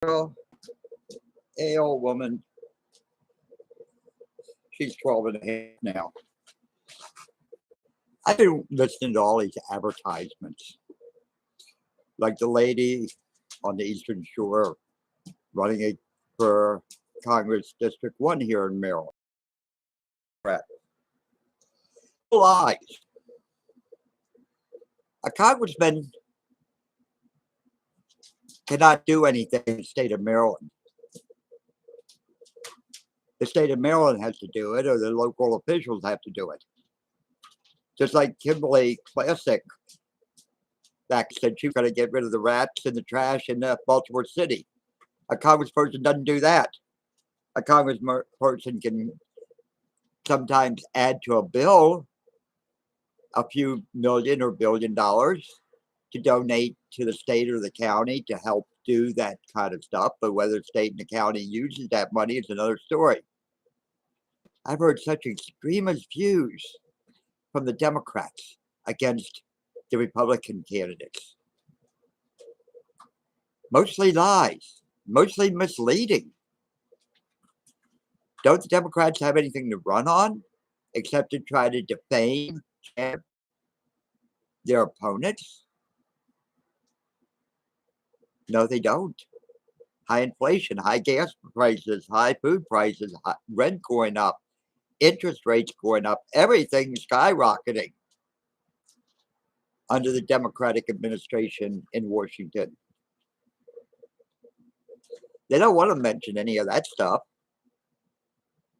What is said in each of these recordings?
girl, a old woman, she's 12 and a half now. I've been listening to all these advertisements, like the lady on the Eastern Shore running for Congress District 1 here in Maryland. Lies. A congressman cannot do anything in the state of Maryland. The state of Maryland has to do it, or the local officials have to do it. Just like Kimberly Classic back said she was going to get rid of the rats and the trash in Baltimore City. A congressperson doesn't do that. A congressperson can sometimes add to a bill a few million or $1 billion to donate to the state or the county to help do that kind of stuff. But whether the state and the county uses that money is another story. I've heard such extremist views from the Democrats against the Republican candidates. Mostly lies, mostly misleading. Don't the Democrats have anything to run on except to try to defame their opponents? No, they don't. High inflation, high gas prices, high food prices, rent going up, interest rates going up, everything skyrocketing under the Democratic administration in Washington. They don't want to mention any of that stuff.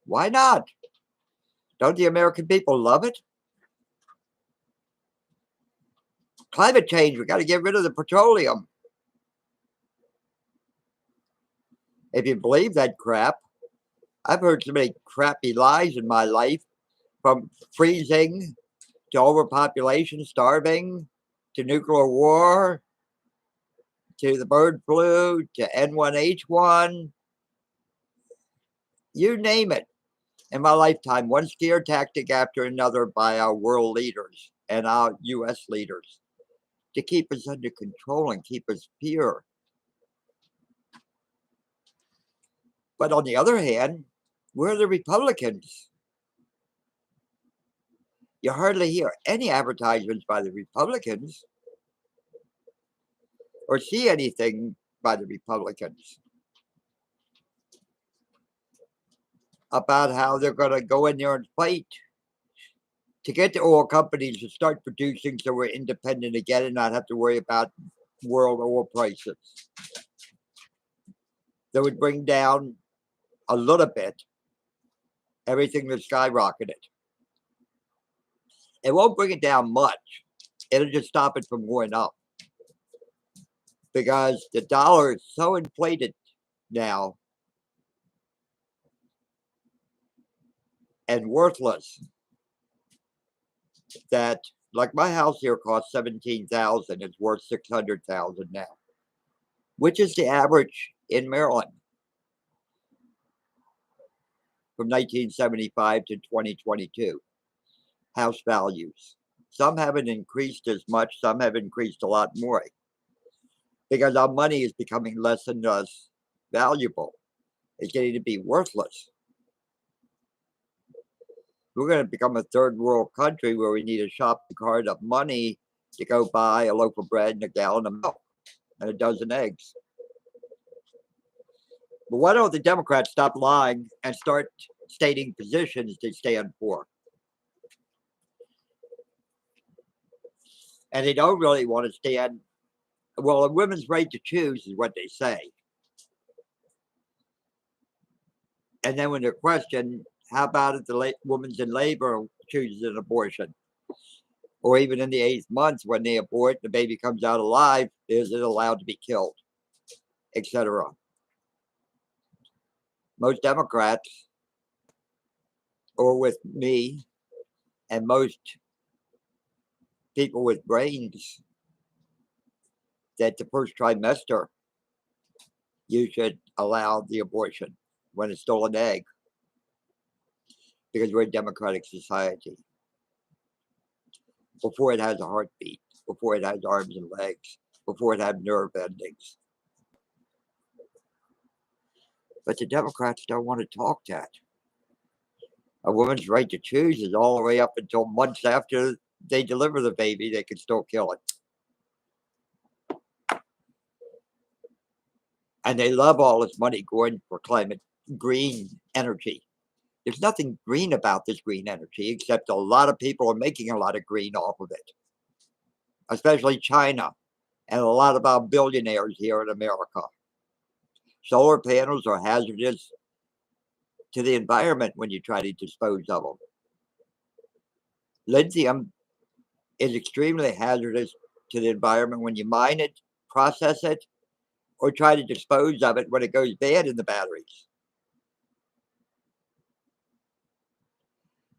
Why not? Don't the American people love it? Climate change, we got to get rid of the petroleum. If you believe that crap, I've heard so many crappy lies in my life, from freezing to overpopulation, starving, to nuclear war, to the bird flu, to N1H1, you name it. In my lifetime, one scare tactic after another by our world leaders and our U.S. leaders to keep us under control and keep us pure. But on the other hand, where are the Republicans? You hardly hear any advertisements by the Republicans or see anything by the Republicans about how they're going to go in there and fight to get the oil companies to start producing so we're independent again and not have to worry about world oil prices. That would bring down a little bit everything that's skyrocketed. It won't bring it down much. It'll just stop it from going up. Because the dollar is so inflated now and worthless that, like, my house here costs $17,000. It's worth $600,000 now, which is the average in Maryland from 1975 to 2022. House values. Some haven't increased as much. Some have increased a lot more because our money is becoming less and less valuable. It's getting to be worthless. We're going to become a third world country where we need a shopping cart of money to go buy a loaf of bread and a gallon of milk and a dozen eggs. But why don't the Democrats stop lying and start stating positions they stand for? And they don't really want to stand. Well, a women's right to choose is what they say. And then when they're questioned, how about if the woman's in labor chooses an abortion? Or even in the 8th month when they abort, the baby comes out alive, is it allowed to be killed? Etc. Most Democrats, or with me, and most people with brains, that the first trimester, you should allow the abortion when it's still an egg. Because we're a democratic society. Before it has a heartbeat, before it has arms and legs, before it has nerve endings. But the Democrats don't want to talk that. A woman's right to choose is all the way up until months after they deliver the baby, they can still kill it. And they love all this money going for climate green energy. There's nothing green about this green energy, except a lot of people are making a lot of green off of it, especially China and a lot of our billionaires here in America. Solar panels are hazardous to the environment when you try to dispose of them. Lithium is extremely hazardous to the environment when you mine it, process it, or try to dispose of it when it goes bad in the batteries.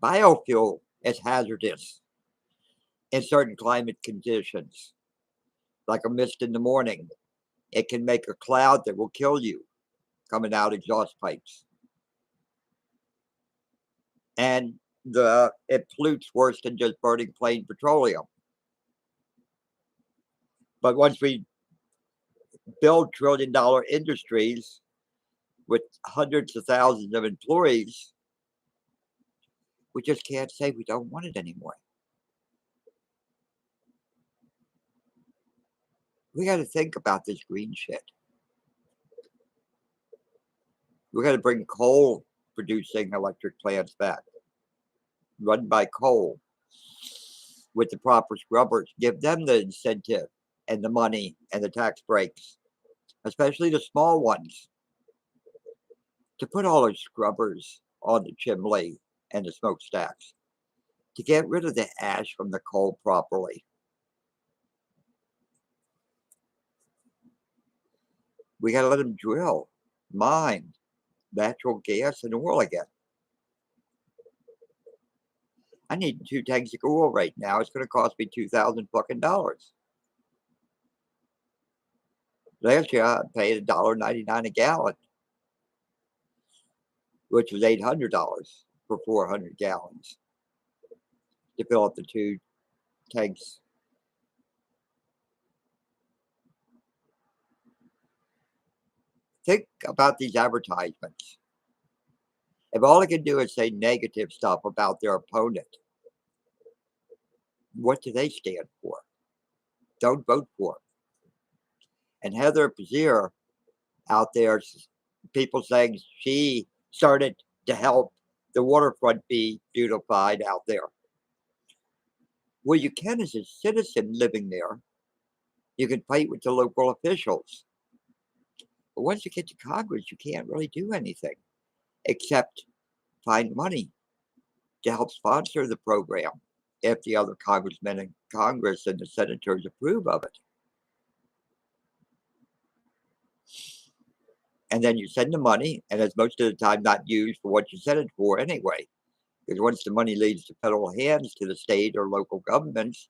Biofuel is hazardous in certain climate conditions, like a mist in the morning. It can make a cloud that will kill you coming out exhaust pipes. And it pollutes worse than just burning plain petroleum. But once we build trillion-dollar industries with hundreds of thousands of employees, we just can't say we don't want it anymore. We got to think about this green shit. We got to bring coal producing electric plants back, run by coal with the proper scrubbers. Give them the incentive and the money and the tax breaks, especially the small ones, to put all those scrubbers on the chimney and the smokestacks to get rid of the ash from the coal properly. We got to let them drill, mine natural gas and oil again. I need 2 tanks of oil right now. It's going to cost me $2,000 fucking dollars. Last year I paid $1.99 a gallon, which was $800 for 400 gallons to fill up the 2 tanks. Think about these advertisements. If all they can do is say negative stuff about their opponent, what do they stand for? Don't vote for them. And Heather Pazier out there, people saying she started to help the waterfront be beautified out there. Well, you can as a citizen living there. You can fight with the local officials. But once you get to Congress, you can't really do anything except find money to help sponsor the program if the other congressmen in Congress and the senators approve of it. And then you send the money, and it's most of the time not used for what you sent it for anyway. Because once the money leaves the federal hands to the state or local governments,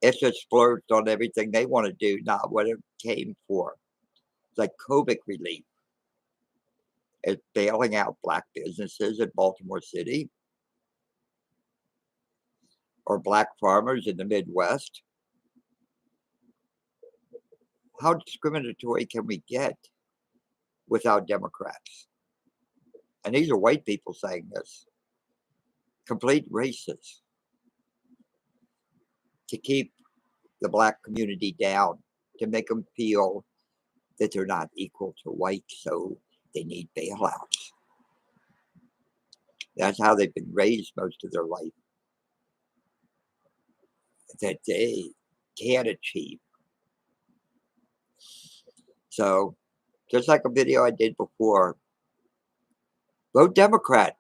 it's just splurged on everything they want to do, not what it came for. It's like COVID relief. It's bailing out black businesses in Baltimore City or black farmers in the Midwest. How discriminatory can we get without Democrats? And these are white people saying this. Complete racists to keep the black community down, to make them feel that they're not equal to white, so they need bailouts. That's how they've been raised most of their life, that they can't achieve. So, just like a video I did before, vote Democrat.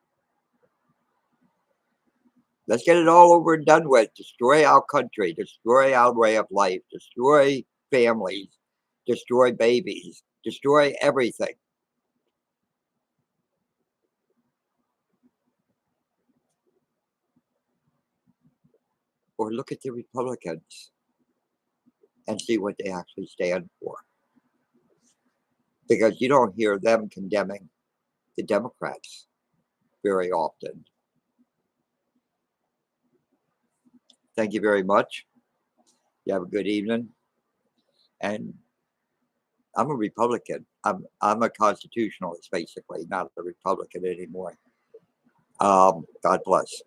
Let's get it all over and done with. Destroy our country, destroy our way of life, destroy families, destroy babies, destroy everything. Or look at the Republicans and see what they actually stand for. Because you don't hear them condemning the Democrats very often. Thank you very much. You have a good evening. And I'm a Republican. I'm a constitutionalist, basically, not a Republican anymore. God bless.